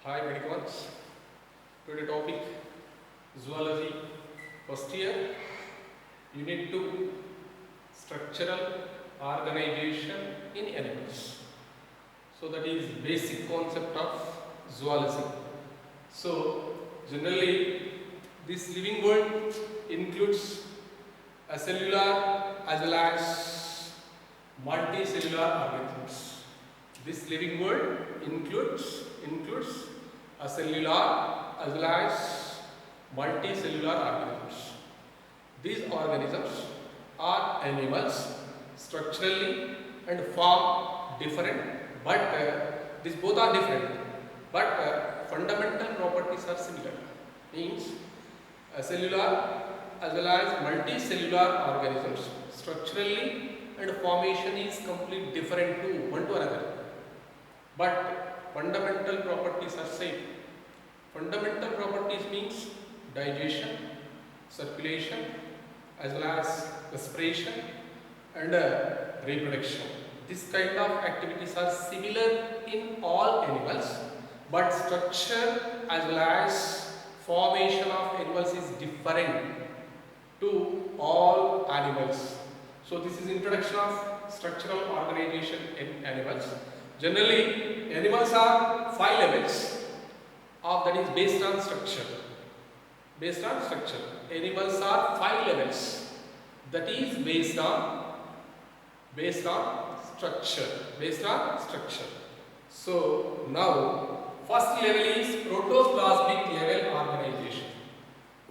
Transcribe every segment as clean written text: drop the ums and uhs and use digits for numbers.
Hi Medicons. Today topic zoology. First year, unit 2, structural organization in animals. So that is basic concept of zoology. So generally this living world includes a cellular as well as multicellular organisms. This living world includes a cellular as well as multicellular organisms. These organisms are animals structurally and form different, but these both are different, but fundamental properties are similar. Means a cellular as well as multicellular organisms structurally and formation is completely different to one to another, but fundamental properties are same. Fundamental properties means digestion, circulation as well as respiration and reproduction. This kind of activities are similar in all animals, but structure as well as formation of animals is different to all animals. So this is introduction of structural organization in animals. Generally, animals are 5 levels of that is based on structure. Based on structure. Animals are 5 levels that is based on structure. Based on structure. So now first level is protoplasmic level organization.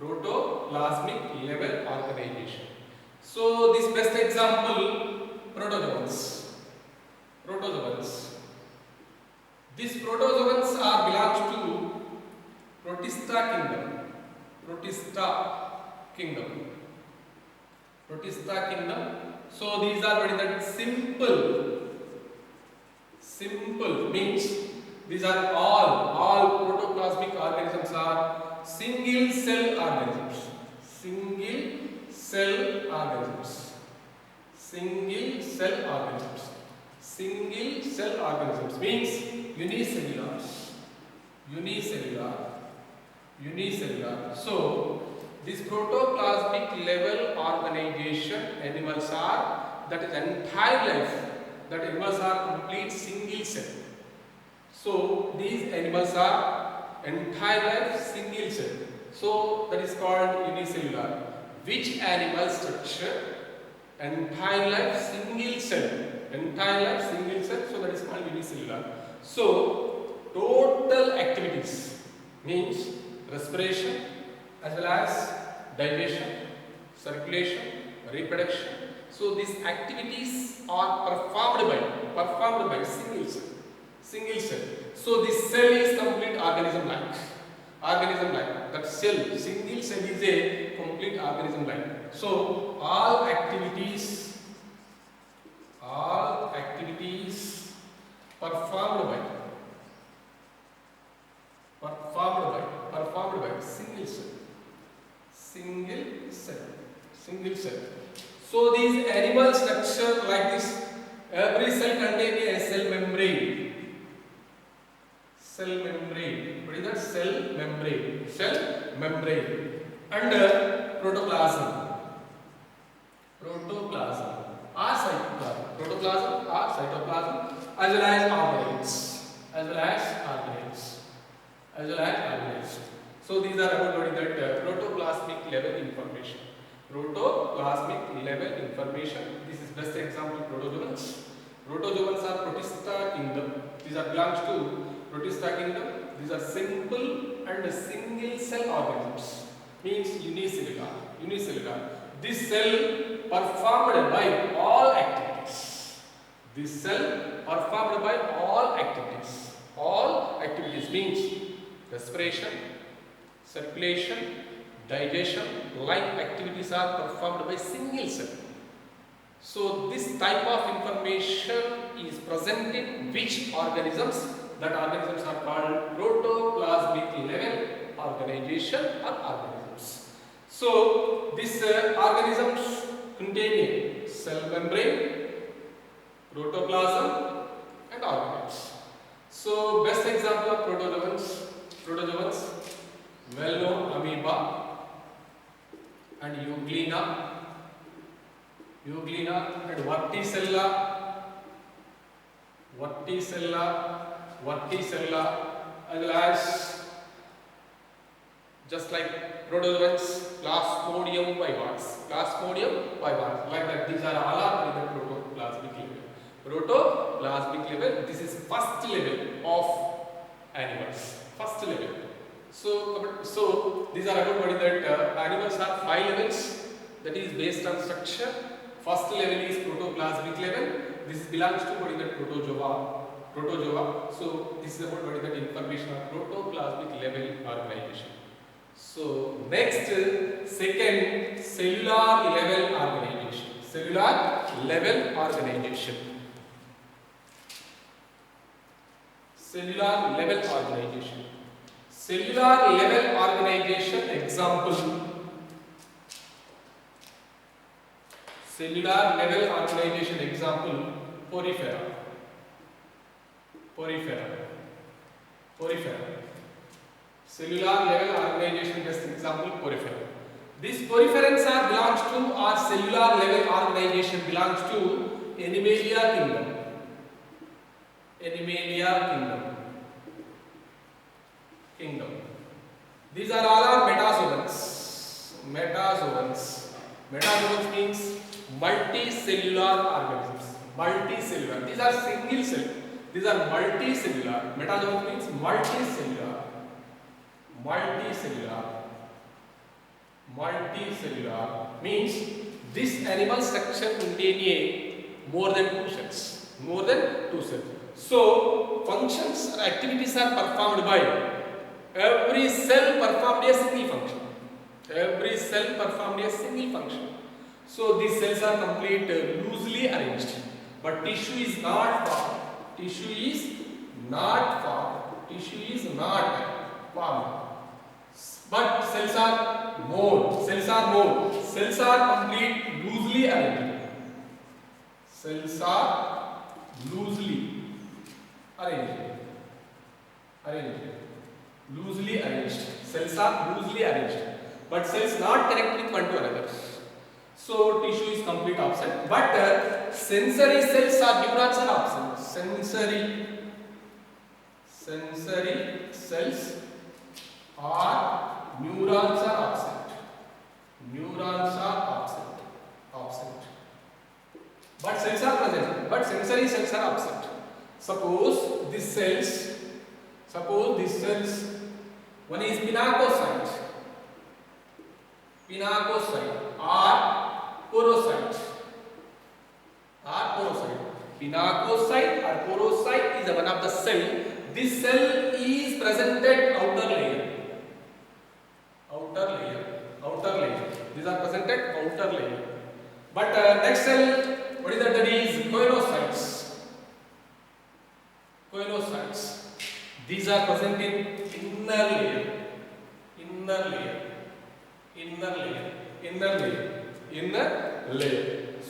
Protoplasmic level organization. So this best example protozoans. These protozoans are belongs to Protista kingdom. So these are very that simple means these are all protoplasmic organisms are single cell organisms. Single cell organisms means unicellular. So this protoplasmic level organization animals are that is entire life that animals are complete single cell. So these animals are entire life single cell. So that is called unicellular. Which animal structure? Entire life single cell. So that is called unicellular. So total activities means respiration as well as digestion, circulation, reproduction. So these activities are performed by single cell. So this cell is complete organism like. That cell, single cell is a complete organism like. So all activities performed by single cell. So these animal structure like this, every cell contains a cell membrane. What is that? Cell membrane and protoplasm or cytoplasm as well as organelles. So these are about what is that protoplasmic level information. This is best example protozoans. Protozoans are Protista kingdom. These are belongs to Protista kingdom. These are simple and single cell organisms. Means unicellular. This cell performed by all activities. All activities means respiration, circulation, digestion, like activities are performed by single cell. So this type of information is present in which organisms? That organisms are called protoplasmic level organization or organisms. So these organisms contain a cell membrane, protoplasm and organelles. So best example of protozoans protozoans, well-known amoeba and euglena and verticella, as well as just like protozoans, Plasmodium vivax, like that. These are all are in the protoplasmic level. Protoplasmic level. This is first level of animals. First level. So these are about what is that animals are 5 levels. That is based on structure. First level is protoplasmic level. This belongs to what is that protozoa. So this is about what is that information of protoplasmic level organization. So next, second, cellular level organization. Cellular level organization. Cellular level organization. Cellular level organization example. Cellular level organization example, porifera. Cellular level organization best example, porifera. These poriferans are belongs to our cellular level organization belongs to Animalia kingdom. These are all our metazoans. Metazoans means multicellular organisms. These are single cell. These are multicellular. Metazoan means multicellular. Multicellular means this animal structure contain more than 2 cells. So functions or activities are performed by every cell performed a single function. So these cells are complete loosely arranged, but tissue is not formed. But cells are more. Cells are complete loosely arranged. Cells are loosely arranged. But cells not connect with one to another. So tissue is complete absent. But sensory cells or neurons are absent. Sensory cells or neurons are absent. But cells are present. But sensory cells are absent. Suppose these cells, one is pinacocyte or porocyte. Pinacocyte or porocyte is one of the cell. This cell is presented outer layer. These are presented outer layer. But next cell, what is that? That is coenocytes. These are present in inner layer.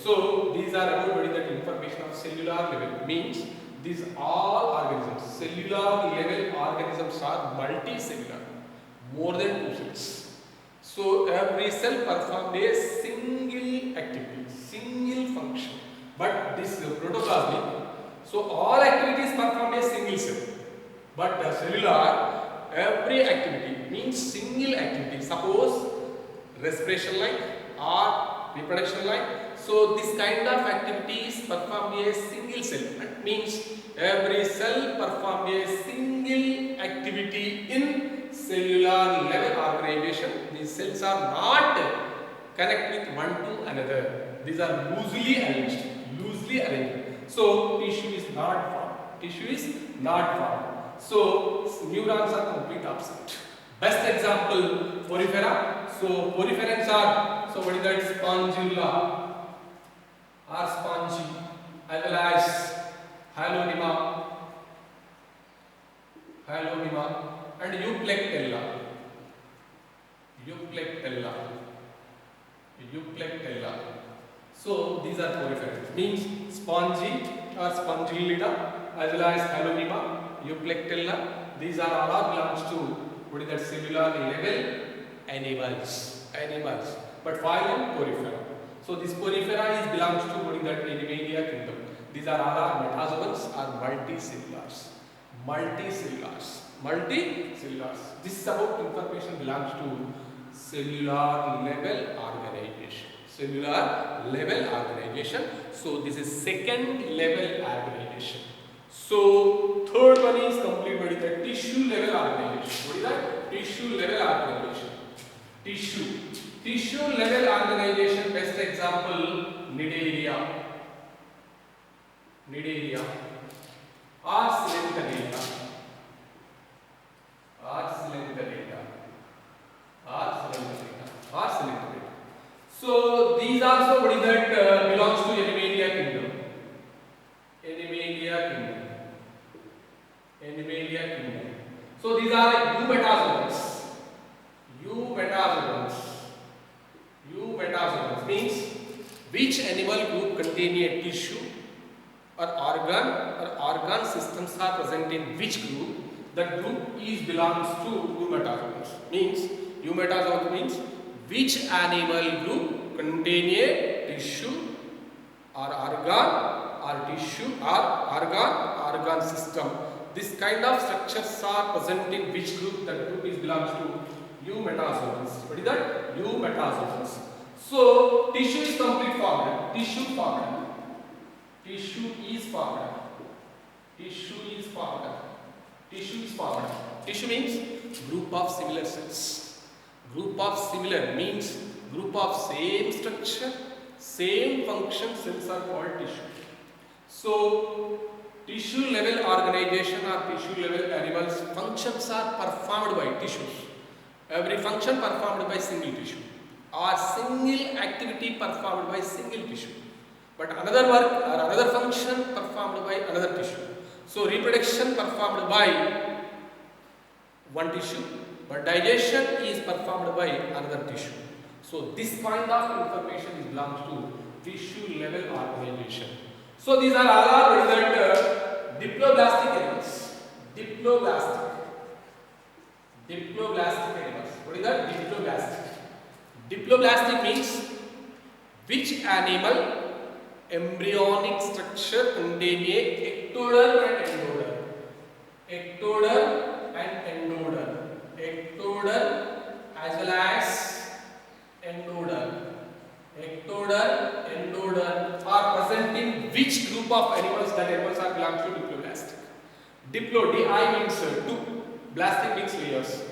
So these are about what is that information of cellular level. Means these all organisms, cellular level organisms are multicellular, more than 2 cells. So every cell performs a single activity, single function. But this is protoplasmic. So all activities performed a single cell. But cellular, every activity means single activity. Suppose respiration like or reproduction like. So this kind of activities performed a single cell. That means every cell performed a single activity in cellular level organization. These cells are not connected with one to another. These are loosely arranged. So tissue is not formed. So neurons are complete absent. Best example, porifera. So poriferans are, so what is that? Spongilla or spongy, as well as Hylonemma and Euplectella. So these are poriferans, means spongy or Spongillida, as well as Hylonemma, Euplectella. These are all belongs to what is that, cellular level animals, but phylum Porifera. So this Porifera is belongs to what is that, Animalia kingdom. These are all are metazoans or multicellulars. This is about information belongs to cellular level organization. So this is second level organization. So third one is complete, what is that, tissue level organization. What is that? Tissue level organization. Tissue level organization, best example, Cnidaria or Coelenterata. So these also, what is that, belongs to Animalia kingdom. So these are eumetazoans means which animal group contain a tissue or organ systems are present in which group. That group is belongs to eumetazoans. Eumetazoans means which animal group contain a tissue or organ system. This kind of structures are present in which group. That group is belongs to eumetazoans. What is that? Eumetazoans. So tissue is complete formed. Tissue means group of similar cells. Group of similar means group of same structure, same function cells are called tissue. So tissue level organization or tissue level animals functions are performed by tissues. Every function performed by single tissue or single activity performed by single tissue. But another work or another function performed by another tissue. So reproduction performed by one tissue, but digestion is performed by another tissue. So this kind of information belongs to tissue level organization. So these are all result diploblastic animals. Diploblastic animals. What is that? Diploblastic means which animal embryonic structure contain a ectoderm and endoderm. Ectoderm as well as endoderm. Endoderm are present in which group of animals? That animals are belongs to diploblastic. Diplo, di means two, blastic means layers.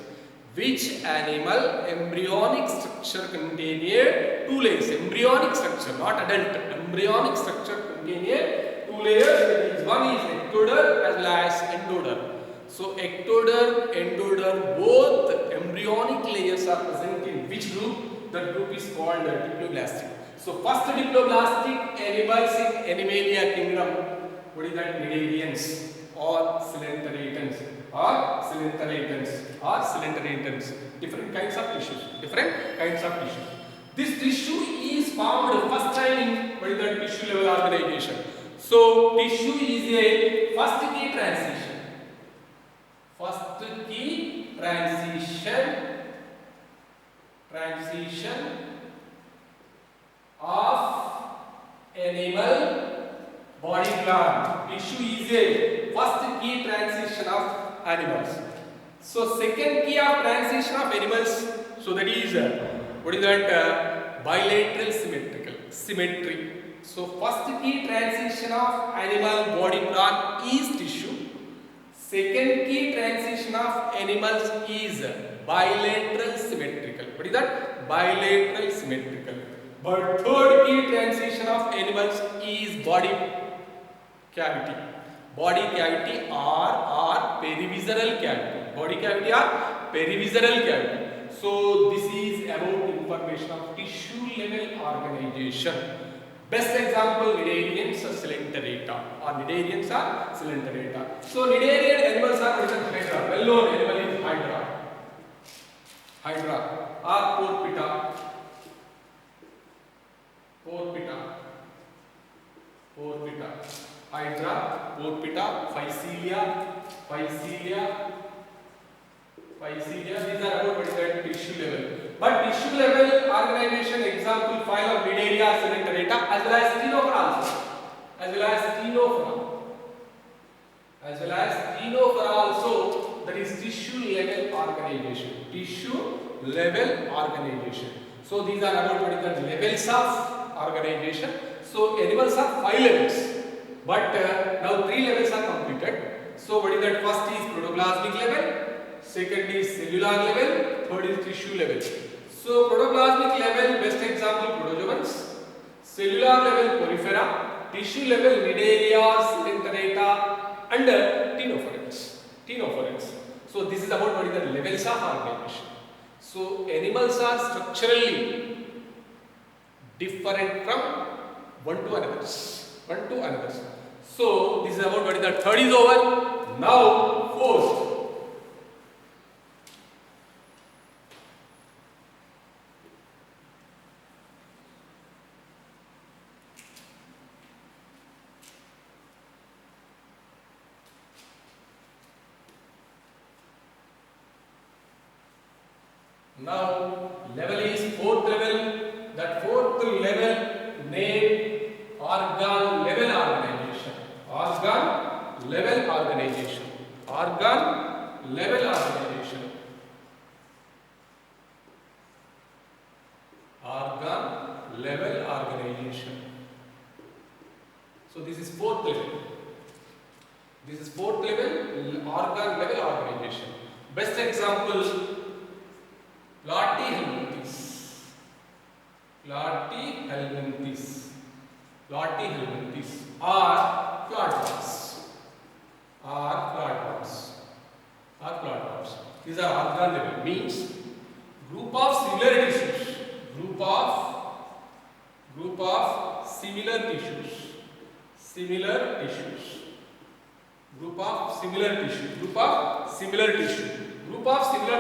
Which animal embryonic structure contain a two layers? Embryonic structure, not adult. Embryonic structure contain a two layers. That is, one is ectoderm as well as endoderm. So ectoderm, endoderm, both embryonic layers are present in which group? That group is called diploblastic. So first diploblastic animals in Animalia kingdom, what is that? Cnidarians or Coelenteratans different kinds of tissues. This tissue is formed first time in what is that? Tissue level organization. So tissue is a first key transition of animal body plan. Tissue is a first key transition of animals. So second key of transition of animals, so that is what is that? Bilateral symmetry. So first key transition of animal body plan is tissue. Second key transition of animals is bilateral symmetrical. What is that? Bilateral symmetrical. But third key transition of animals is body cavity. Body cavity or perivisceral cavity. Body cavity or perivisceral cavity. So this is about information of tissue level organization. Best example, Cnidarians or Coelenterata. So Cnidarian animals are present Hydra. Well known animal is Hydra or Porpita. Hydra, Porpita, Phycelia, Phycelia. These are about what is that tissue level. But tissue level organization example phylum Cnidaria, Coelenterata as well as Ctenophora also. As well as Ctenophora also, that is tissue level organization. Tissue level organization. So these are about what is that levels of organization. So animals are 5 levels, but now 3 levels are completed. So what is that? First is protoplasmic level, second is cellular level, third is tissue level. So protoplasmic level, best example protozoans, cellular level porifera, tissue level Cnidaria, Coelenterata and Ctenophorans. So this is about what is the levels of organization. So animals are structurally different from one to another. So this is about what is the third is over. Now fourth. Now level is fourth level. That fourth level name organ level organization. Organ level organization. Organ level organization. Organ level organization. So this is fourth level. This is fourth level organ level organization. Best example Platyhelminthes. Platyhelminthes are flatworms. These are organ level, means group of similar tissues. Group of similar tissues. Group of similar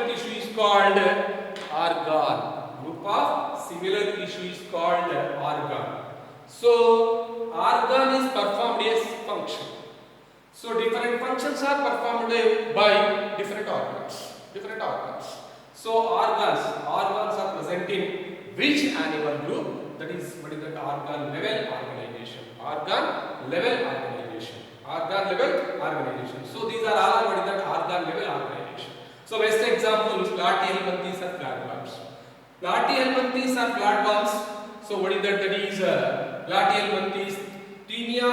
tissue is called organ. Group of similar tissue is called organ. So organ is performed as function. So different functions are performed by different organs. So organs are present in which animal group? That is what is that organ level organization. Organ level organization. So these are all what is that organ level organization. So best example Platyhelminthes are flatworms. So what is that? That is Platyhelminthes Taenia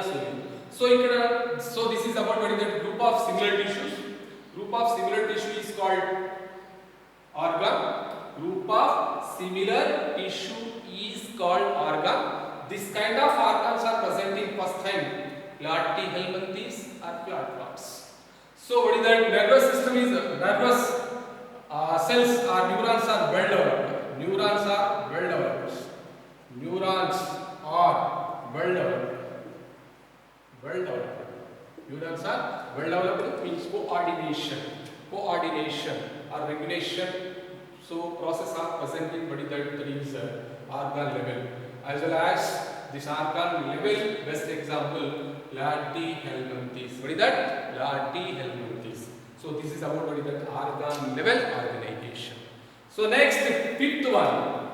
solium. So this is about what is that group of similar tissues. Group of similar tissue is called organ. Group of similar tissue is called organ. This kind of organs are present in first time Platyhelminthes or flatworms. So what is that? Nervous system is nervous cells or neurons are well developed. Neurons are well developed. Means coordination or regulation. So process are present in what is that? That is organ level. As well as this organ level, best example Platyhelminthes. What is that? Platyhelminthes. So this is about what is that organ level organization. So next, fifth one.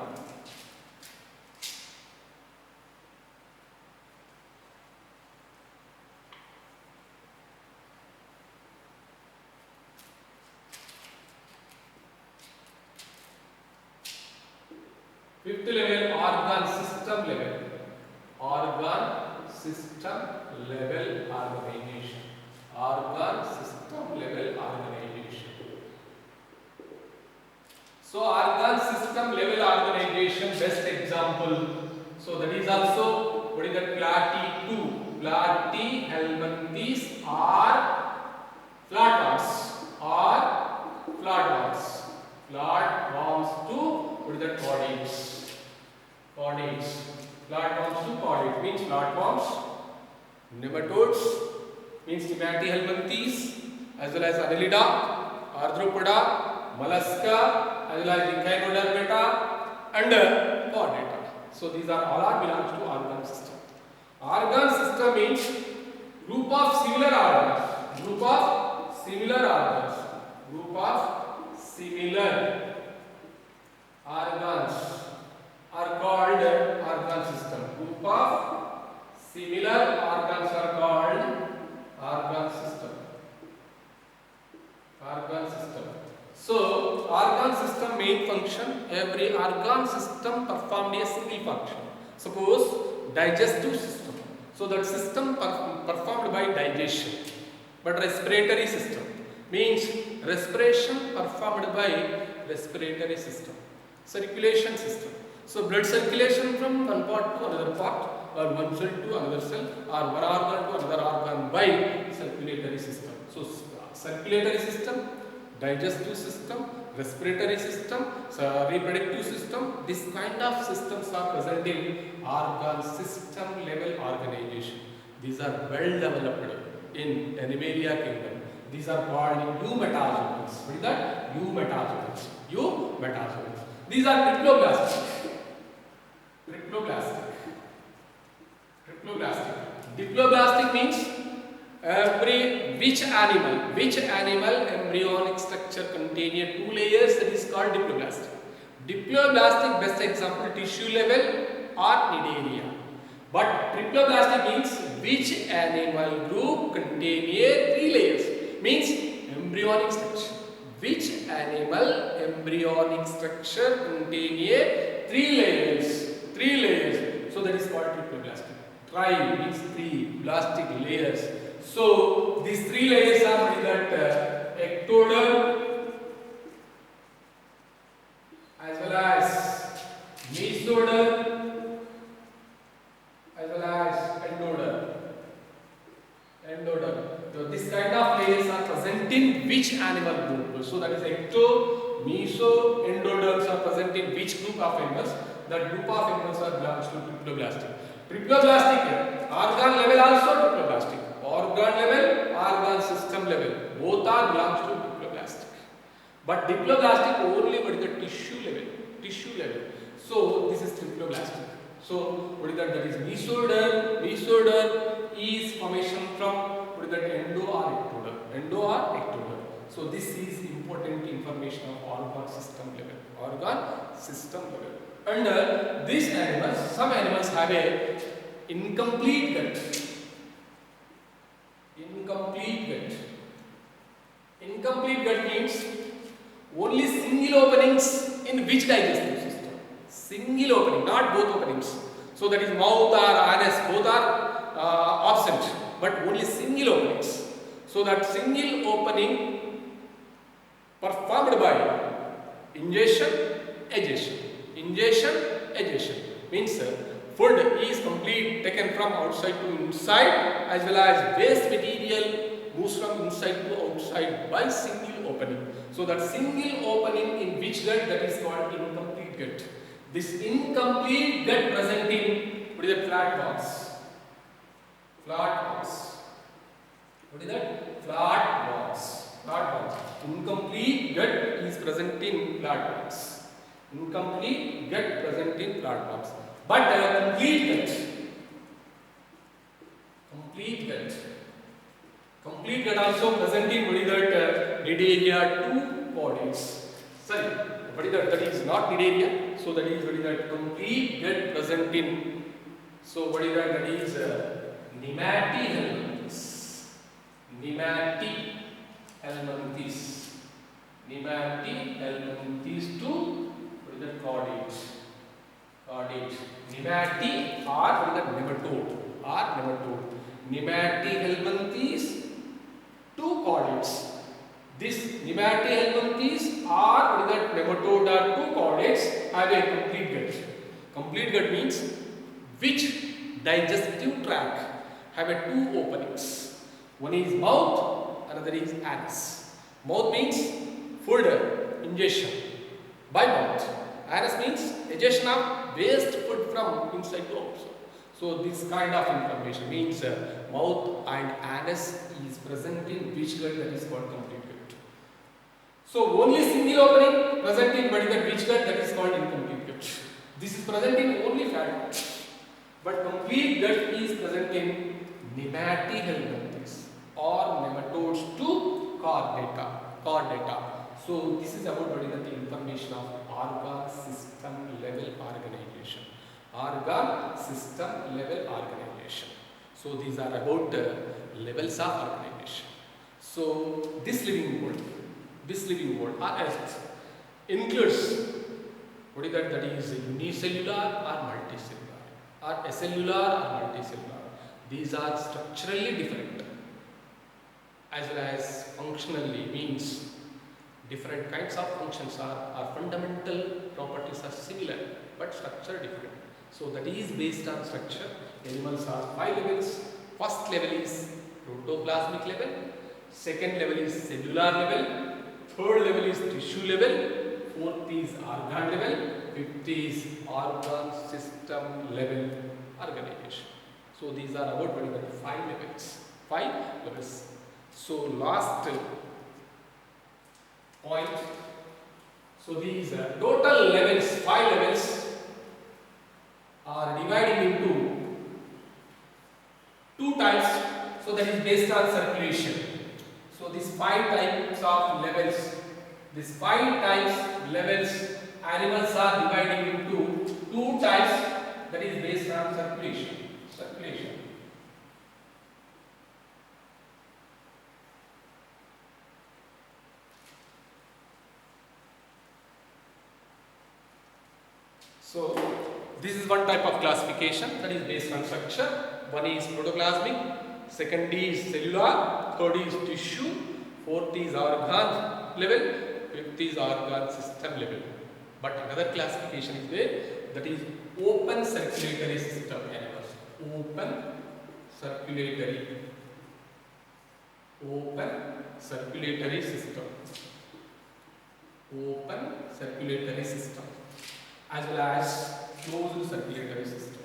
Fifth level, organ system level organization. So organ system level organization, best example. So that is also what is that? Platyhelminthes are flatworms. Flatworms to what is that? Chordates. Flatworms to chordate means flatworms. Nematodes means Platyhelminthes as well as Annelida, Arthropoda, Mollusca as well as Echinodermata and Chordata. So these are all belongs to organ system. Organ system means Group of similar organs. Group of similar organs. Group of similar organs are called organ system. Group of similar organs are called organ system. Organ system. So, organ system main function, every organ system performed a single function. Suppose digestive system. So, that system performed by digestion. But respiratory system means respiration performed by respiratory system. Circulation system. So, blood circulation from one part to another part, or one cell to another cell, or one organ to another organ by circulatory system. So, circulatory system, digestive system, respiratory system, reproductive system, this kind of systems are present in organ system level organization. These are well developed in Animalia kingdom. These are called eumetazoans. What is that? Eumetazoans. Eumetazoans. These are triploblastic. Triploblastic. Triploblastic. Diploblastic means which animal embryonic structure containing 2 layers, that is called diploblastic. Diploblastic best example tissue level or Cnidaria. But triploblastic means which animal group containing 3 layers, means embryonic structure. Which animal embryonic structure containing 3 layers? 3 layers. So that is called triploblastic. Tri means 3, blastic layers. So these 3 layers are that ectoderm as well as mesoderm as well as endoderm. So this kind of layers are present in which animal group? So that is ecto, meso, endoderms are present in which group of animals? That group of animals are belongs to triploblastic. Triploblastic organ level also triploblastic. Organ level, organ system level, both are belongs to diploblastic. But diploblastic only what is the tissue level. Tissue level. So this is triploblastic. So what is that? That is mesoderm. Mesoderm is formation from what is that? Endo or ectoderm. Endo or ectoderm. So this is important information of organ system level. Organ system level. And these animals, some animals have a incomplete gut. Incomplete gut. Incomplete gut means only single openings in which digestive system? Single opening, not both openings. So that is mouth or anus, both are absent, but only single openings. So that single opening performed by ingestion, egestion. Ingestion, egestion means food is complete taken from outside to inside, as well as waste material moves from inside to outside by single opening. So that single opening in which gut, that is called incomplete gut. This incomplete gut present in what is that? Flat box. Flat box. What is that? Flat box. Flat box. Incomplete gut is present in flat box. Incomplete gut present in flat box. But complete gut. Complete gut also present in what is that? Cnidaria 2 bodies. Sorry, what is that? That is not Cnidaria. So that is what is that? Complete gut present in. So what is that? That is Nematihelminthes. Nematihelminthes. Nematihelminthes 2. What is that? Chordate. Chordate. Nemati or what is that? Nematode. Or nematode. Nematihelminthes 2 chordates. This Nematihelminthes or what is that? Nematode or 2 chordates have a complete gut. Complete gut means which digestive tract have a 2 openings. One is mouth, another is anus. Mouth means food ingestion by mouth. Anus means ingestion of waste food from inside to outside. So this kind of information means mouth and anus is present in which gut, that is called complete gut. So only single opening present in which gut, that is called incomplete gut. This is present in only fat gut. But complete gut is present in nematohelminthes or nematodes to chordata. Chordata. So this is about what is the information of organ system level organization. Organ system level organization. So these are about the levels of organization. So this living world or else includes what is that? That is unicellular or multicellular or acellular or multicellular. These are structurally different as well as functionally, means different kinds of functions are fundamental properties are similar but structure different. So that is based on structure. Animals are 5 levels. First level is protoplasmic level, second level is cellular level, third level is tissue level, fourth is organ level, fifth is organ system level organization. So these are about 5 levels. 5 levels. So last point. So these total levels, 5 levels, are divided into 2 types. So that is based on circulation. So these 5 types of levels, these 5 types levels, animals are divided into 2 types. That is based on circulation. So this is one type of classification that is based on structure. One is protoplasmic, second is cellular, third is tissue, fourth is organ level, fifth is organ system level. But another classification is there, that is open circulatory system animals. Open circulatory system. As well as closed circulatory system.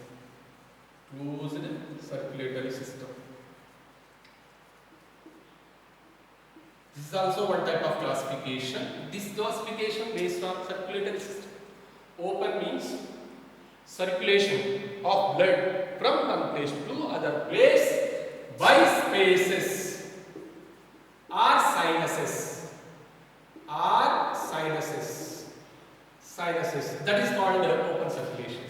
This is also one type of classification. This classification based on circulatory system. Open means circulation of blood from one place to other place by spaces or sinuses. That is called open circulation.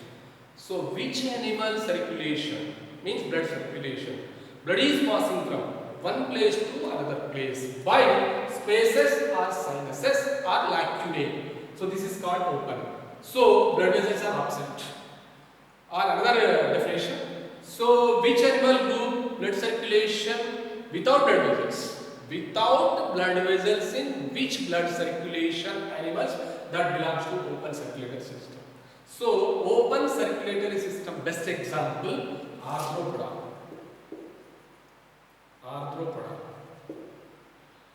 So which animal circulation means blood circulation? Blood is passing from one place to another place by spaces or sinuses or lacunae. So this is called open. So blood vessels are absent. Or another definition. So which animal group blood circulation without blood vessels? Without blood vessels in which blood circulation animals? That belongs to open circulatory system. So open circulatory system, best example, arthropoda,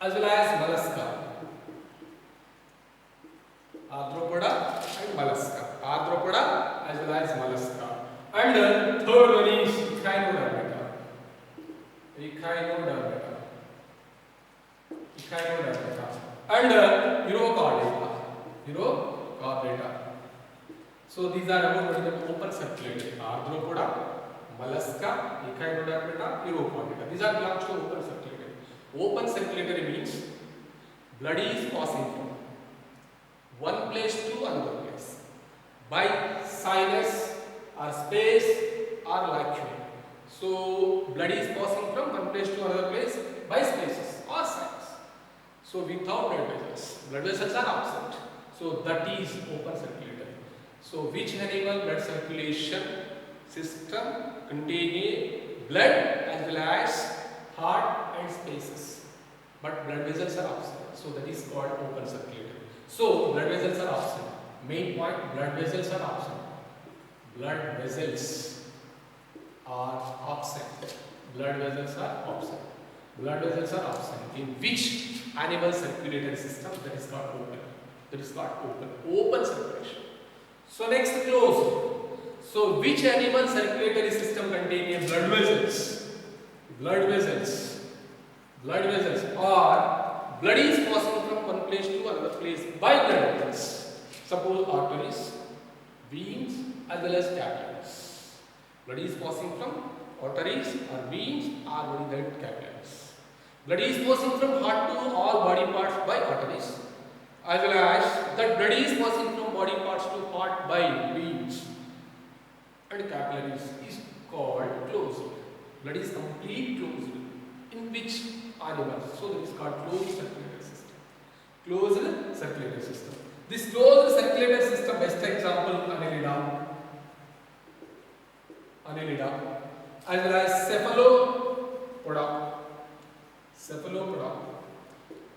as well as mollusca. Arthropoda and mollusca. Arthropoda as well as mollusca. And third one is echinodermata. And Urochordata. So these are about the open circulatory. Arthropoda, mollusca, echinodermata, Urochordata. These are belongs to open circulatory. Open circulatory means blood is passing from one place to another place by sinus or space or lacunae. So blood is passing from one place to another place by spaces or sinus. So without blood vessels are absent. So that is open circulatory. So which animal blood circulation system contain a blood as well as heart and spaces, but blood vessels are absent. So that is called open circulatory. So blood vessels are absent. Main point, blood vessels are absent. Blood vessels are absent. In which animal circulatory system? That is called open. Open circulation. So next, closed. So which animal circulatory system contains blood vessels? Blood vessels or blood is passing from one place to another place by blood vessels. Suppose arteries, veins as well as capillaries. Blood is passing from arteries or veins or what is that capillaries. Blood is passing from heart to all body parts by arteries, as well as that blood is passing from body parts to heart by veins and capillaries is called closed. Blood is complete closed. In which animals? So that is called closed circulatory system. Closed circulatory system. This closed circulatory system, best example Annelida, as well as cephalopoda,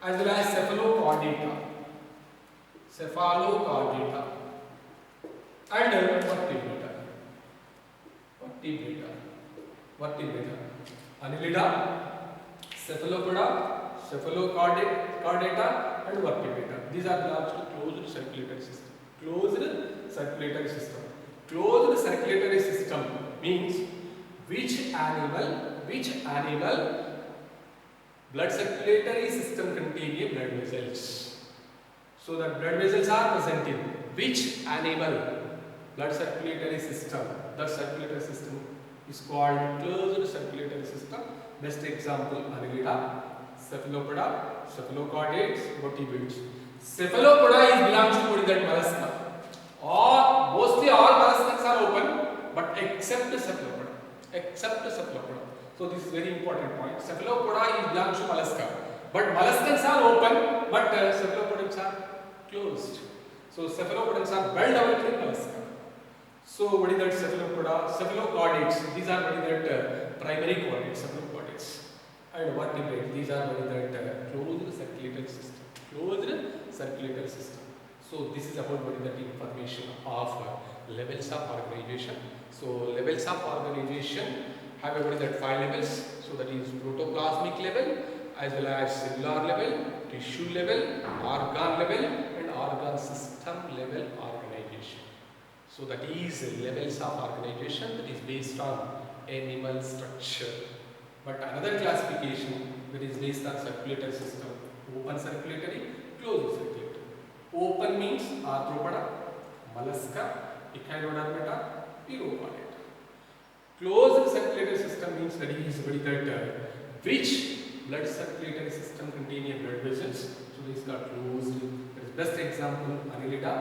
as well as cephalochordata, and vertebrata. Annelida, cephalopoda, cephalochordata, and vertebrata. These are belongs to closed circulatory system. Closed circulatory system. Closed circulatory system means which animal blood circulatory system contain blood vessels. So the blood vessels are present in which animal blood circulatory system. The circulatory system is called closed circulatory system. Best example Annelida, cephalopoda, cephalochordates, vertebrates. Cephalopoda is belongs to that mollusca. Mostly all molluscs are open, but except cephalopoda. So this is very important point. Cephalopoda is belongs to mollusca, but molluscs are open, but cephalopods are closed. So cephalopods are well developed in mollusca. So what is that cephalopoda? Cephalochordates. These are what is that primary chordates, cephalochordates. And vertebrates. These are what is that closed circulatory system. Closed circulatory system. So this is about what is that information of levels of organization. So levels of organization have what is that 5 levels. So that is protoplasmic level, as well as cellular level, tissue level, organ level, and organ system level organization. So that is levels of organization that is based on animal structure. But another classification that is based on circulatory system: open circulatory, closed circulatory. Open means arthropoda, mollusca, echinodermata, urochordata. Closed circulatory system means that is which blood circulatory system containing blood vessels. So this is called closed. That is best example Annelida,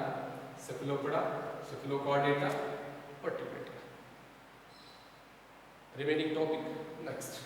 cephalopoda, cephalochordata, vertebrata. Remaining topic next.